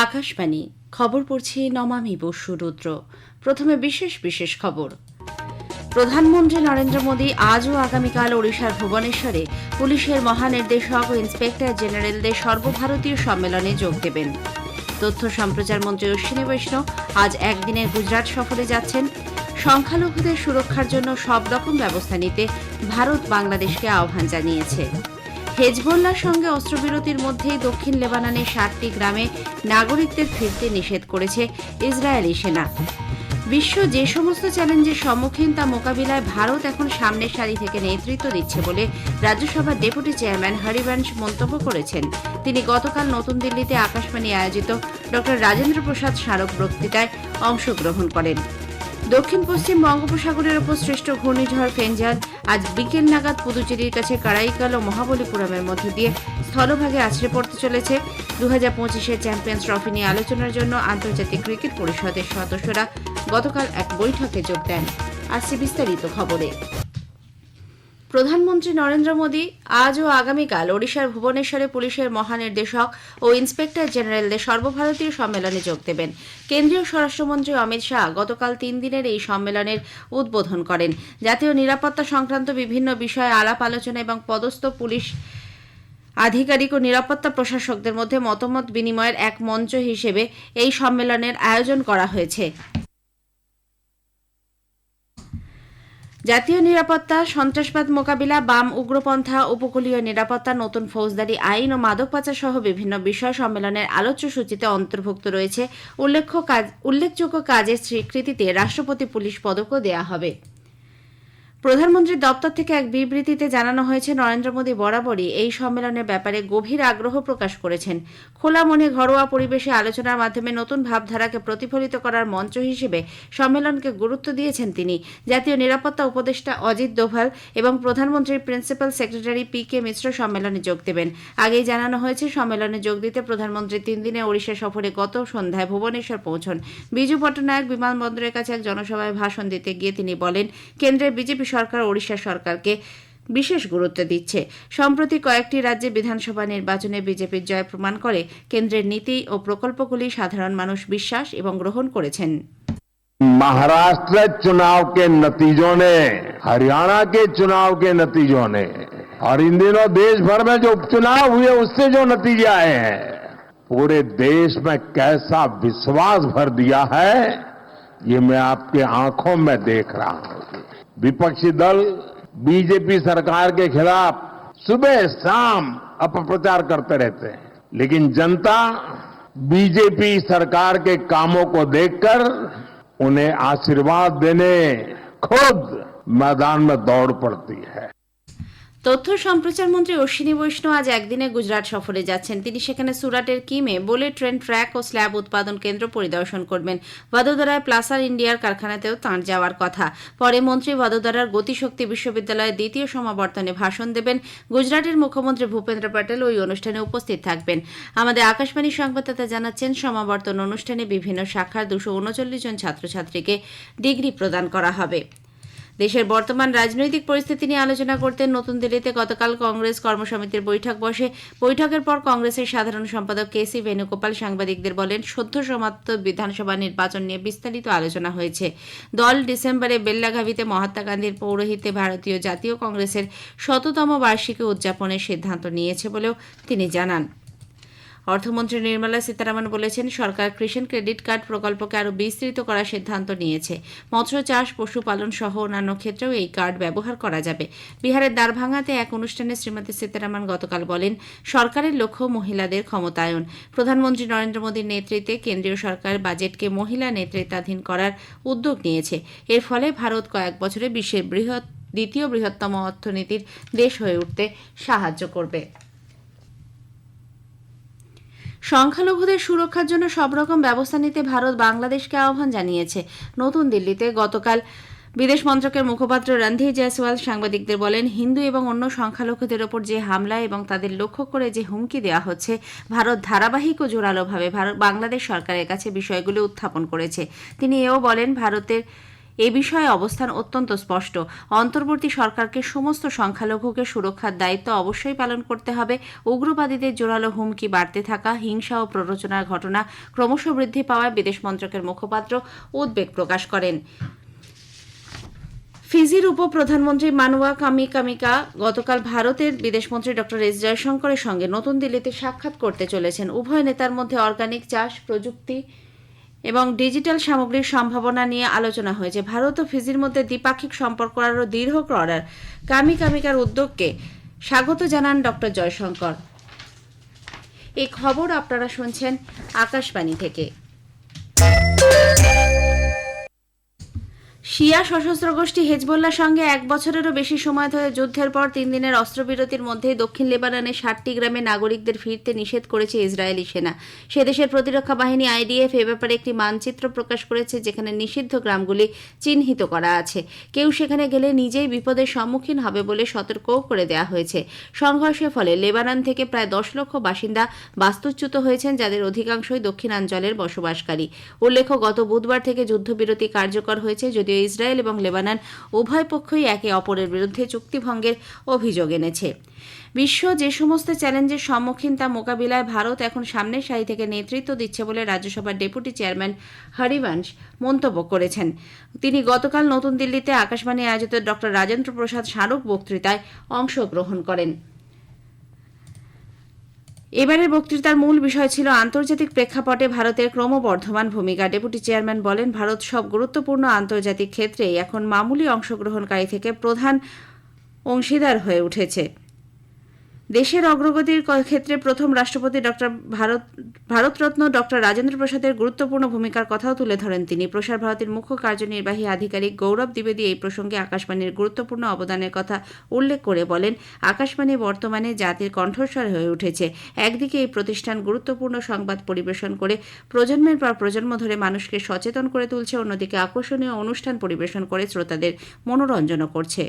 আকাশবাণী খবর পড়ছি নমামি বসু রুদ্র। প্রথমে বিশেষ বিশেষ খবর। প্রধানমন্ত্রী নরেন্দ্র মোদী আজ ও আগামীকাল ওড়িশার ভুবনেশ্বরে পুলিশের মহানির্দেশক ও ইন্সপেক্টর জেনারেলদের সর্বভারতীয় সম্মেলনে যোগ দেবেন। তথ্য সম্প্রচার মন্ত্রী অশ্বিনী বৈষ্ণব আজ একদিনের গুজরাট সফরে যাচ্ছেন। সংখ্যালঘুদের সুরক্ষার জন্য সব রকম ব্যবস্থা নিতে ভারত বাংলাদেশকে আহ্বান জানিয়েছে। হেজবোল্লার সঙ্গে অস্ত্রবিরতির মধ্যেই দক্ষিণ লেবাননের 60টি গ্রামে নাগরিকদের ফিরতে নিষেধ করেছে ইসরায়েলি সেনা। বিশ্ব যে সমস্ত চ্যালেঞ্জের সম্মুখীন তা মোকাবিলায় ভারত এখন সামনের সারি থেকে নেতৃত্ব দিচ্ছে বলে রাজ্যসভার ডেপুটি চেয়ারম্যান হরিবংশ মন্তব্য করেছেন। তিনি গতকাল নতুন দিল্লিতে আকাশবাণী আয়োজিত ড রাজেন্দ্র প্রসাদ স্মারক বক্তৃতায় অংশগ্রহণ করেন। দক্ষিণ পশ্চিম বঙ্গোপসাগরের ওপর সৃষ্ট ঘূর্ণিঝড় ফেঞ্জাল আজ বিকেল নাগাদ পুদুচেরির কাছে কারাইকাল ও মহাবলীপুরমের মধ্যে দিয়ে স্থলভাগে আছড়ে পড়তে চলেছে। 2025-এর চ্যাম্পিয়ন্স ট্রফি নিয়ে আলোচনার জন্য আন্তর্জাতিক ক্রিকেট পরিষদের সদস্যরা গতকাল এক বৈঠকে যোগ দেন। আসছে বিস্তারিত খবরে। প্রধানমন্ত্রী নরেন্দ্র মোদী আজ ও আগামীকাল ওড়িশার ভুবনেশ্বরে পুলিশের মহানির্দেশক ও ইন্সপেক্টর জেনারেলদের সর্বভারতীয় সম্মেলনে যোগ দেবেন। কেন্দ্রীয় স্বরাষ্ট্রমন্ত্রী অমিত শাহ গতকাল 3 দিনের এই সম্মেলনের উদ্বোধন করেন। জাতীয় নিরাপত্তা সংক্রান্ত বিভিন্ন বিষয়ে আলাপ আলোচনা এবং পদস্থ পুলিশ আধিকারিক ও নিরাপত্তা প্রশাসকদের মধ্যে মতামত বিনিময়ের এক মঞ্চ হিসেবে এই সম্মেলনের আয়োজন করা হয়েছে। জাতীয় নিরাপত্তা, সন্ত্রাসবাদ মোকাবিলা, বাম উগ্রপন্থা, উপকূলীয় নিরাপত্তা, নতুন ফৌজদারি আইন ও মাদক পাচার সহ বিভিন্ন বিষয় সম্মেলনের আলোচ্য সূচিতে অন্তর্ভুক্ত রয়েছে। উল্লেখযোগ্য কাজের স্বীকৃতিতে রাষ্ট্রপতি পুলিশ পদকও দেয়া হবে। প্রধানমন্ত্রীর দপ্তর থেকে এক বিবৃতিতে জানানো হয়েছে, নরেন্দ্র মোদী বরাবরই এই সম্মেলনের ব্যাপারে গভীর আগ্রহ প্রকাশ করেছেন। খোলা মনে ঘরোয়া পরিবেশে আলোচনার মাধ্যমে নতুন ভাবধারাকে প্রতিফলিত করার মঞ্চ হিসেবে সম্মেলনকে গুরুত্ব দিয়েছেন তিনি। জাতীয় নিরাপত্তা উপদেষ্টা অজিত দোভাল এবং প্রধানমন্ত্রীর প্রিন্সিপাল সেক্রেটারি পি.কে. মিশ্র সম্মেলনে যোগ দেবেন। আগেই জানানো হয়েছে, সম্মেলনে যোগ দিতে প্রধানমন্ত্রী 3 দিনে ওড়িশা সফরে গত সন্ধ্যায় ভুবনেশ্বর পৌঁছন। বিজু পট্টনায়ক বিমানবন্দরের কাছে এক জনসভায় ভাষণ দিতে গিয়ে তিনি বলেন, কেন্দ্রের বিজেপি সরকার ওড়িশা সরকারকে বিশেষ গুরুত্ব দিচ্ছে। সম্প্রতি কয়েকটি রাজ্যে বিধানসভা নির্বাচনে বিজেপির জয় প্রমাণ করে কেন্দ্রের নীতি ও প্রকল্পগুলি সাধারণ মানুষ বিশ্বাস এবং গ্রহণ করেছেন। महाराष्ट्र चुनाव के नतीजों ने, हरियाणा के चुनाव के नतीजों ने और इन दिनों देश भर में जो उपचुनाव हुए उससे जो नतीजे आए हैं, पूरे देश में कैसा विश्वास भर दिया है, ये मैं आपके आंखों में देख रहा हूं। विपक्षी दल बीजेपी सरकार के खिलाफ सुबह शाम अपप्रचार करते रहते हैं, लेकिन जनता बीजेपी सरकार के कामों को देखकर उन्हें आशीर्वाद देने खुद मैदान में दौड़ पड़ती है। তথ্য সম্প্রচার মন্ত্রী অশ্বিনী বৈষ্ণব আজ একদিনে গুজরাট সফরে যাচ্ছেন। তিনি সেখানে সুরাটের কিমে বুলেট ট্রেন ট্র্যাক ও স্ল্যাব উৎপাদন কেন্দ্র পরিদর্শন করবেন। বদোদরায় প্লাসার ইন্ডিয়ার কারখানাতেও তাঁর যাওয়ার কথা। পরে মন্ত্রী বদোদরার গতিশক্তি বিশ্ববিদ্যালয়ের দ্বিতীয় সমাবর্তনে ভাষণ দেবেন। গুজরাটের মুখ্যমন্ত্রী ভূপেন্দ্র প্যাটেল ওই অনুষ্ঠানে উপস্থিত থাকবেন। আমাদের আকাশবাণী সংবাদদাতা জানাচ্ছেন, সমাবর্তন অনুষ্ঠানে বিভিন্ন শাখার 239 জন ছাত্রছাত্রীকে ডিগ্রি প্রদান করা হবে। দেশের বর্তমান রাজনৈতিক পরিস্থিতি নিয়ে আলোচনা করতে নতুন দিল্লিতে গতকাল কংগ্রেস কর্মসমিতির বৈঠক বসে। বৈঠকের পর কংগ্রেসের সাধারণ সম্পাদক কে.সি. বেণুগোপাল সাংবাদিকদের বলেন, সদ্য সমাপ্ত বিধানসভা নির্বাচন নিয়ে বিস্তারিত আলোচনা হয়েছে। দল ডিসেম্বরে বেল্লাগাভিতে মহাত্মা গান্ধীর পৌরোহিত্যে ভারতীয় জাতীয় কংগ্রেসের 100তম বার্ষিকী উদযাপনের সিদ্ধান্ত নিয়েছে বলেও তিনি জানান। অর্থমন্ত্রী নির্মলা সীতারামন বলেছেন, সরকার কৃষক ক্রেডিট কার্ড প্রকল্পকে আরও বিস্তৃত করার সিদ্ধান্ত নিয়েছে। মৎস্য চাষ, পশুপালন সহ অন্যান্য ক্ষেত্রেও এই কার্ড ব্যবহার করা যাবে। বিহারের দ্বারভাঙ্গাতে এক অনুষ্ঠানে শ্রীমতী সীতারামন গতকাল বলেন, সরকারের লক্ষ্য মহিলাদের ক্ষমতায়ন। প্রধানমন্ত্রী নরেন্দ্র মোদীর নেতৃত্বে কেন্দ্রীয় সরকার বাজেটকে মহিলা নেতৃত্বাধীন করার উদ্যোগ নিয়েছে। এর ফলে ভারত কয়েক বছরে বিশ্বের দ্বিতীয় বৃহত্তম অর্থনীতির দেশ হয়ে উঠতে সাহায্য করবে। সংখ্যালঘুদের সুরক্ষার জন্য সব রকম ব্যবস্থা নিতে ভারত বাংলাদেশকে আহ্বান জানিয়েছে। নতুন দিল্লিতে গতকাল বিদেশ মন্ত্রকের মুখপাত্র রণধীর জয়সওয়াল সাংবাদিকদের বলেন, হিন্দু এবং অন্য সংখ্যালঘুদের ওপর যে হামলা এবং তাদের লক্ষ্য করে যে হুমকি দেওয়া হচ্ছে, ভারত ধারাবাহিক ও জোরালোভাবে বাংলাদেশ সরকারের কাছে বিষয়গুলি উত্থাপন করেছে। তিনি এও বলেন, ভারতের এ বিষয়ে অবস্থান অত্যন্ত স্পষ্ট। অন্তর্বর্তী সরকারকে সমস্ত সংখ্যালঘুকে সুরক্ষার দায়িত্ব অবশ্যই পালন করতে হবে। উগ্রবাদীদের জোরালো হুমকি বাড়তে থাকা, হিংসা ও প্ররোচনার ঘটনা ক্রমশ বৃদ্ধি পাওয়ায় বিদেশ মন্ত্রকের মুখপাত্র উদ্বেগ প্রকাশ করেন। ফিজির উপপ্রধানমন্ত্রী মানুয়া কামিকা গতকাল ভারতের বিদেশমন্ত্রী ড এস জয়শঙ্করের সঙ্গে নতুন দিল্লিতে সাক্ষাৎ করতে চলেছেন। উভয় নেতার মধ্যে অর্গানিক চাষ, প্রযুক্তি এবং ডিজিটাল সামগ্রীর সম্ভাবনা নিয়ে আলোচনা হয়েছে। ভারত ও ফিজির মধ্যে দ্বিপাক্ষিক সম্পর্ক আরও দৃঢ় করার কামিকার উদ্যোগকে স্বাগত জানান ড জয়শঙ্কর। এই খবর আপনারা শুনছেন আকাশবাণী থেকে। শিয়া সশস্ত্র গোষ্ঠী হেজবোল্লার সঙ্গে 1 বছরেরও বেশি সময় ধরে যুদ্ধের পর 3 দিনের অস্ত্রবিরতির মধ্যেই দক্ষিণ লেবাননের 60টি গ্রামে নাগরিকদের ফিরতে নিষেধ করেছে ইসরায়েলি সেনা। সে দেশের প্রতিরক্ষা বাহিনী আইডিএফ এ ব্যাপারে একটি মানচিত্র প্রকাশ করেছে, যেখানে নিষিদ্ধ গ্রামগুলি চিহ্নিত করা আছে। কেউ সেখানে গেলে নিজেই বিপদের সম্মুখীন হবে বলে সতর্কও করে দেওয়া হয়েছে। সংঘর্ষের ফলে লেবানন থেকে প্রায় 10 লক্ষ বাসিন্দা বাস্তুচ্যুত হয়েছেন, যাদের অধিকাংশই দক্ষিণাঞ্চলের বসবাসকারী। উল্লেখ্য, গত বুধবার থেকে যুদ্ধবিরতি কার্যকর হয়েছে, যদিও ইসরায়েল এবং লেবানন উভয় পক্ষই একে অপরের বিরুদ্ধে চুক্তিভঙ্গের অভিযোগ এনেছে। বিশ্ব যে সমস্ত চ্যালেঞ্জের সম্মুখীন তা মোকাবিলায় ভারত এখন সামনের সারি থেকে নেতৃত্ব দিচ্ছে বলে রাজ্যসভার ডেপুটি চেয়ারম্যান হরিবংশ মন্তব্য করেছেন। তিনি গতকাল নতুন দিল্লিতে আকাশবাণী আয়োজিত ড রাজেন্দ্র প্রসাদ স্মারক বক্তৃতায় অংশগ্রহণ করেন। এবারের বক্তৃতার মূল বিষয় ছিল আন্তর্জাতিক প্রেক্ষাপটে ভারতের ক্রমবর্ধমান ভূমিকা। ডেপুটি চেয়ারম্যান বলেন, ভারত সব গুরুত্বপূর্ণ আন্তর্জাতিক ক্ষেত্রেই এখন মামুলি অংশগ্রহণকারী থেকে প্রধান অংশীদার হয়ে উঠেছে। দেশের অগ্রগতির ক্ষেত্রে প্রথম রাষ্ট্রপতি ভারতরত্ন ড রাজেন্দ্র প্রসাদের গুরুত্বপূর্ণ ভূমিকার কথাও তুলে ধরেন তিনি। প্রসার ভারতীর মুখ্য কার্যনির্বাহী আধিকারিক গৌরব দ্বিবেদী এই প্রসঙ্গে আকাশবাণীর গুরুত্বপূর্ণ অবদানের কথা উল্লেখ করে বলেন, আকাশবাণী বর্তমানে জাতির কণ্ঠস্বর হয়ে উঠেছে। একদিকে এই প্রতিষ্ঠান গুরুত্বপূর্ণ সংবাদ পরিবেশন করে প্রজন্মের পর প্রজন্ম ধরে মানুষকে সচেতন করে তুলছে, অন্যদিকে আকর্ষণীয় অনুষ্ঠান পরিবেশন করে শ্রোতাদের মনোরঞ্জনও করছে।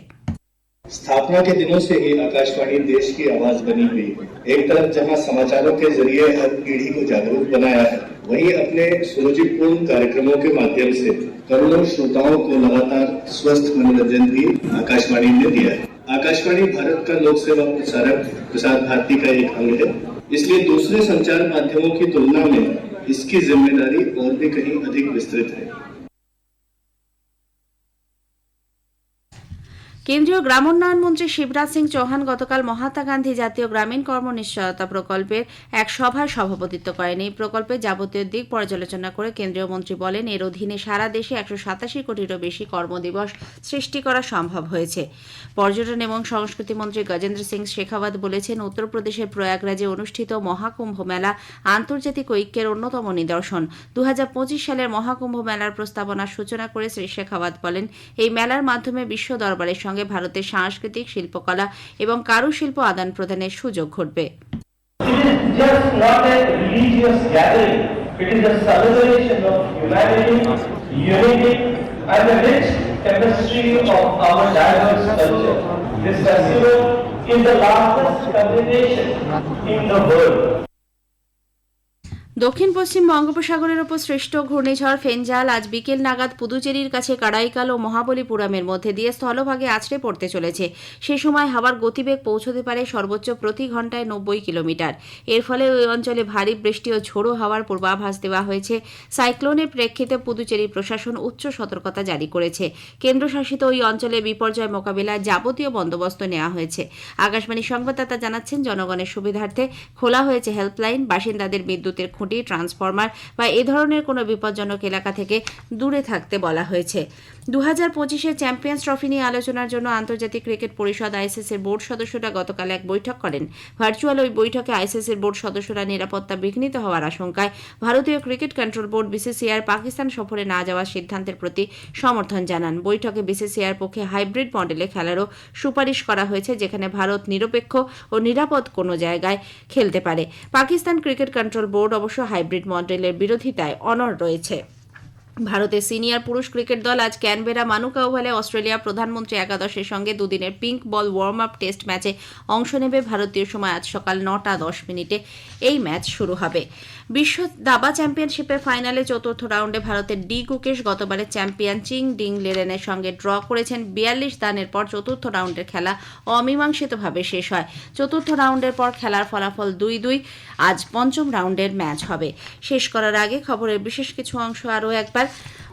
स्थापना के दिनों से ही आकाशवाणी देश की आवाज बनी हुई है। एक तरफ जहां समाचारों के जरिए हर पीढ़ी को जागरूक बनाया है, वहीं अपने सुरुचिपूर्ण कार्यक्रमों के माध्यम से करोड़ों श्रोताओं को लगातार स्वस्थ मनोरंजन भी आकाशवाणी ने दिया है। आकाशवाणी भारत का लोक सेवा प्रसारक प्रसार भारती का एक अंग है, इसलिए दूसरे संचार माध्यमों की तुलना में इसकी जिम्मेदारी और भी कहीं अधिक विस्तृत है। কেন্দ্রীয় গ্রামোন্নয়ন মন্ত্রী শিবরাজ সিং চৌহান গতকাল মহাত্মা গান্ধী জাতীয় গ্রামীণ কর্মনিশ্চয়তা প্রকল্পের এক সভায় সভাপতিত্ব করেন। এই প্রকল্পের যাবতীয় দিক পর্যালোচনা করে কেন্দ্রীয় মন্ত্রী বলেন, এর অধীনে সারা দেশে 187 কোটিরও বেশি কর্মদিবস সৃষ্টি করা সম্ভব হয়েছে। পর্যটন এবং সংস্কৃতি মন্ত্রী গজেন্দ্র সিং শেখাওয়াত বলেছেন, উত্তরপ্রদেশের প্রয়াগরাজে অনুষ্ঠিত মহাকুম্ভ মেলা আন্তর্জাতিক ঐক্যের অন্যতম নিদর্শন। 2025 সালের মহাকুম্ভ মেলার প্রস্তাবনার সূচনা করে শ্রী শেখাওয়াত বলেন, এই মেলার মাধ্যমে বিশ্ব দরবারের সঙ্গে ভারতের সাংস্কৃতিক, শিল্পকলা এবং কারুশিল্প আদান প্রদানের সুযোগ ঘটবে। দক্ষিণ পশ্চিম বঙ্গোপসাগরের ওপর সৃষ্ট ঘূর্ণিঝড় ফেঞ্জাল আজ বিকেল নাগাদ পুদুচেরির কাছে কারাইকাল ও মহাবলীপুরমের মধ্যে দিয়ে স্থলভাগে আছড়ে পড়তে চলেছে। সে সময় হাওয়ার গতিবেগ পৌঁছতে পারে সর্বোচ্চ প্রতি ঘন্টায় 90 কিলোমিটার। এর ফলে ওই অঞ্চলে ভারী বৃষ্টি ও ঝোড়ো হাওয়ার পূর্বাভাস দেওয়া হয়েছে। সাইক্লোনের প্রেক্ষিতে পুদুচেরি প্রশাসন উচ্চ সতর্কতা জারি করেছে। কেন্দ্রশাসিত ওই অঞ্চলে বিপর্যয় মোকাবিলায় যাবতীয় বন্দোবস্ত নেওয়া হয়েছে। আকাশবাণী সংবাদদাতা জানাচ্ছেন, জনগণের সুবিধার্থে খোলা হয়েছে হেল্পলাইন। বাসিন্দাদের বিদ্যুতের খুঁটি, ট্রান্সফরমার বা এ ধরনের কোনো বিপজ্জনক এলাকা থেকে দূরে থাকতে বলা হয়েছে। 2025 চ্যাম্পিয়ন্স ট্রফি নিয়ে আলোচনার জন্য আন্তর্জাতিক ক্রিকেট পরিষদ আইসিসি এর বোর্ড সদস্যরা গতকাল এক বৈঠক করেন। ভার্চুয়াল ওই বৈঠকে আইসিসি এর বোর্ড সদস্যরা নিরাপত্তা বিঘ্নিত হওয়ার আশঙ্কায় ভারতীয় cricket control board BCCI Pakistan সফরে না যাওয়ার সিদ্ধান্তের প্রতি সমর্থন জানান। বৈঠকে বিসিসিআইয়ের পক্ষে হাইব্রিড মডেলে খেলারও সুপারিশ করা হয়েছে, যেখানে ভারত নিরপেক্ষ ও নিরাপদ কোনো জায়গায় খেলতে পারে। পাকিস্তান ক্রিকেট কন্ট্রোল বোর্ড অবশ্য হাইব্রিড মডেলের বিরোধিতায় অনড় রয়েছে। ভারতের সিনিয়র পুরুষ ক্রিকেট দল আজ ক্যানবেরা মানুকা ওভালে অস্ট্রেলিয়া প্রধানমন্ত্রী একাদশের সঙ্গে দুদিনের পিঙ্ক বল ওয়ার্ম আপ টেস্ট ম্যাচে অংশ নেবে। ভারতীয় সময় আজ সকাল 9:10 এই ম্যাচ শুরু হবে। বিশ্ব দাবা চ্যাম্পিয়নশিপের ফাইনালে চতুর্থ রাউন্ডে ভারতের ডি গুকেশ গতবারের চ্যাম্পিয়ন চিং ডিং লেরেনের সঙ্গে ড্র করেছেন। 42 দানের পর চতুর্থ রাউন্ডের খেলা অমীমাংসিতভাবে শেষ হয়। চতুর্থ রাউন্ডের পর খেলার ফলাফল 2-2। আজ পঞ্চম রাউন্ডের ম্যাচ হবে। শেষ করার আগে খবরের বিশেষ কিছু অংশ আরও একবার।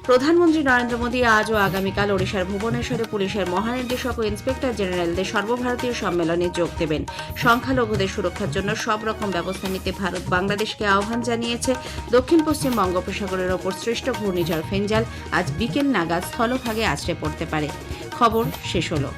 প্রধানমন্ত্রী নরেন্দ্র মোদী আজ ও আগামীকাল ওড়িশার ভুবনেশ্বরে পুলিশের মহানির্দেশক ও ইন্সপেক্টর জেনারেলদের সর্বভারতীয় সম্মেলনে যোগ দেবেন। সংখ্যালঘুদের সুরক্ষার জন্য সব রকম ব্যবস্থা নিতে ভারত বাংলাদেশকে আহ্বান জানিয়েছে। দক্ষিণ পশ্চিম বঙ্গোপসাগরের ওপর সৃষ্ট ঘূর্ণিঝড় ফেঞ্জাল আজ বিকেল নাগাদ স্থলভাগে আছড়ে পড়তে পারে। খবর শেষ হলো।